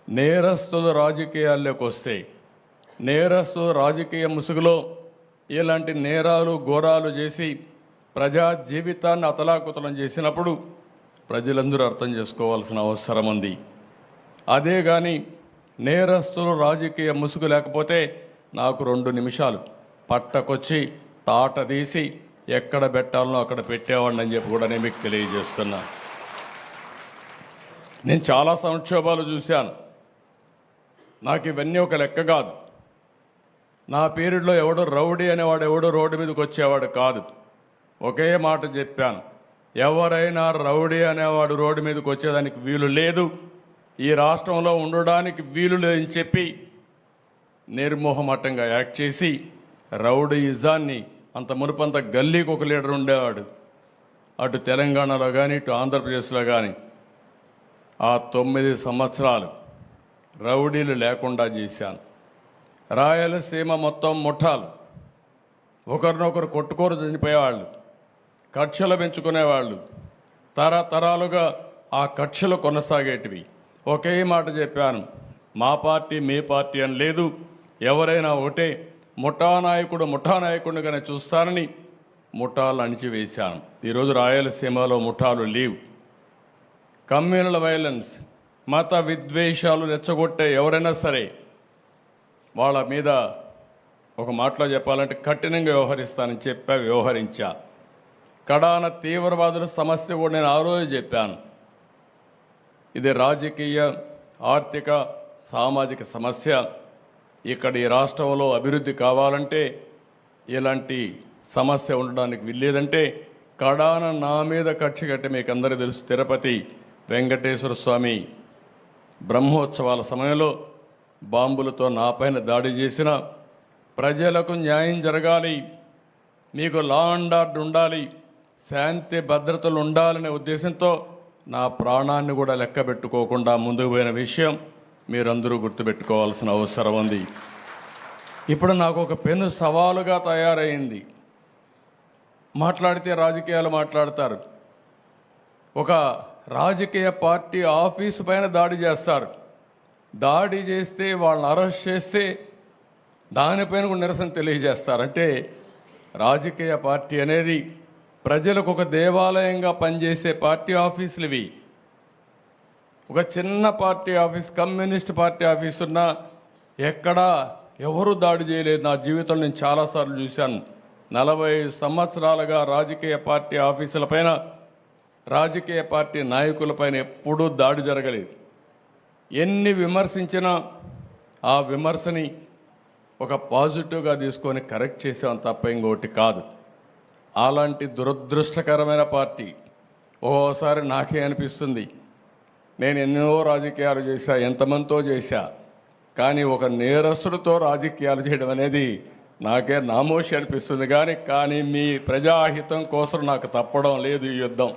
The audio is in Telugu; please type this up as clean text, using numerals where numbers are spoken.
నేరస్తులు రాజకీయాల్లోకి వస్తే నేరస్తులు రాజకీయ ముసుగులో ఇలాంటి నేరాలు ఘోరాలు చేసి ప్రజా జీవితాన్ని అతలాకుతలం చేసినప్పుడు ప్రజలందరూ అర్థం చేసుకోవాల్సిన అవసరం ఉంది. అదే కానీ నేరస్తులు రాజకీయ ముసుగు లేకపోతే నాకు 2 నిమిషాలు పట్టకొచ్చి తాట తీసి ఎక్కడ పెట్టాలనో అక్కడ పెట్టేవాడిని అని చెప్పి కూడా నేను మీకు తెలియజేస్తున్నా. నేను చాలా సంక్షోభాలు చూశాను. నాకు ఇవన్నీ ఒక లెక్క కాదు. నా పీరియడ్లో ఎవడో రౌడీ అనేవాడు ఎవడో రోడ్డు మీదకి వచ్చేవాడు కాదు. ఒకే మాట చెప్పాను, ఎవరైనా రౌడీ అనేవాడు రోడ్డు మీదకి వచ్చేదానికి వీలు లేదు, ఈ రాష్ట్రంలో ఉండడానికి వీలు లేదని చెప్పి నిర్మోహమాటంగా యాక్ట్ చేసి రౌడీయిజాన్ని అంత మునుపంత గల్లీకి ఒక లీడర్ ఉండేవాడు. అటు తెలంగాణలో కానీ ఇటు ఆంధ్రప్రదేశ్లో కానీ ఆ 9 సంవత్సరాలు రౌడీలు లేకుండా చేశాను. రాయలసీమ మొత్తం ముఠాలు ఒకరినొకరు కొట్టుకోరు చనిపోయేవాళ్ళు, కక్షలు పెంచుకునేవాళ్ళు, తరతరాలుగా ఆ కక్షలు కొనసాగేటివి. ఒకే మాట చెప్పాను, మా పార్టీ మీ పార్టీ అని లేదు, ఎవరైనా ఒకటే, ముఠానాయకుడిగానే చూస్తానని ముఠాలు అణిచివేశాను. ఈరోజు రాయలసీమలో ముఠాలు లేవు. కమ్యూనల్ వైలెన్స్, మత విద్వేషాలు రెచ్చగొట్టే ఎవరైనా సరే వాళ్ళ మీద ఒక మాటలో చెప్పాలంటే కఠినంగా వ్యవహరిస్తానని వ్యవహరించా. కడాన తీవ్రవాదుల సమస్య కూడా నేను ఆ రోజు చెప్పాను. ఇది రాజకీయ, ఆర్థిక, సామాజిక సమస్య. ఇక్కడ ఈ రాష్ట్రంలో అభివృద్ధి కావాలంటే, ఇలాంటి సమస్య ఉండడానికి వీల్లేదంటే కడాన నా మీద కక్ష కట్టి మీకు అందరికీ తెలుసు, తిరుపతి వెంకటేశ్వర స్వామి బ్రహ్మోత్సవాల సమయంలో బాంబులతో నాపైన దాడి చేసిన, ప్రజలకు న్యాయం జరగాలి, మీకు లా అండ్ ఆర్డర్ ఉండాలి, శాంతి భద్రతలు ఉండాలనే ఉద్దేశంతో నా ప్రాణాన్ని కూడా లెక్క పెట్టుకోకుండా ముందుకు పోయిన విషయం మీరందరూ గుర్తుపెట్టుకోవాల్సిన అవసరం ఉంది. ఇప్పుడు నాకు ఒక పెను సవాలుగా తయారైంది. మాట్లాడితే రాజకీయాలు మాట్లాడతారు. ఒక రాజకీయ పార్టీ ఆఫీసు పైన దాడి చేస్తారు. దాడి చేస్తే వాళ్ళని అరెస్ట్ చేస్తే దానిపైన కూడా నిరసన తెలియజేస్తారు. అంటే రాజకీయ పార్టీ అనేది ప్రజలకు ఒక దేవాలయంగా పనిచేసే పార్టీ ఆఫీసులు ఇవి. ఒక చిన్న party office, communist party office ఉన్నా ఎక్కడా ఎవరు దాడి చేయలేదు. నా జీవితంలో నేను చాలాసార్లు చూశాను. 40 సంవత్సరాలుగా రాజకీయ పార్టీ ఆఫీసులపైన, రాజకీయ పార్టీ నాయకులపైన ఎప్పుడూ దాడి జరగలేదు. ఎన్ని విమర్శించినా ఆ విమర్శని ఒక పాజిటివ్గా తీసుకొని కరెక్ట్ చేసాం తప్ప ఇంకోటి కాదు. అలాంటి దురదృష్టకరమైన పార్టీ ఓసారి నాకే అనిపిస్తుంది, నేను ఎన్నో రాజకీయాలు చేశా, ఎంతమందితో చేశా, కానీ ఒక నేరస్తుడితో రాజకీయాలు చేయడం అనేది నాకే నామోషి అనిపిస్తుంది. కానీ మీ ప్రజాహితం కోసం నాకు తప్పడం లేదు ఈ యుద్ధం.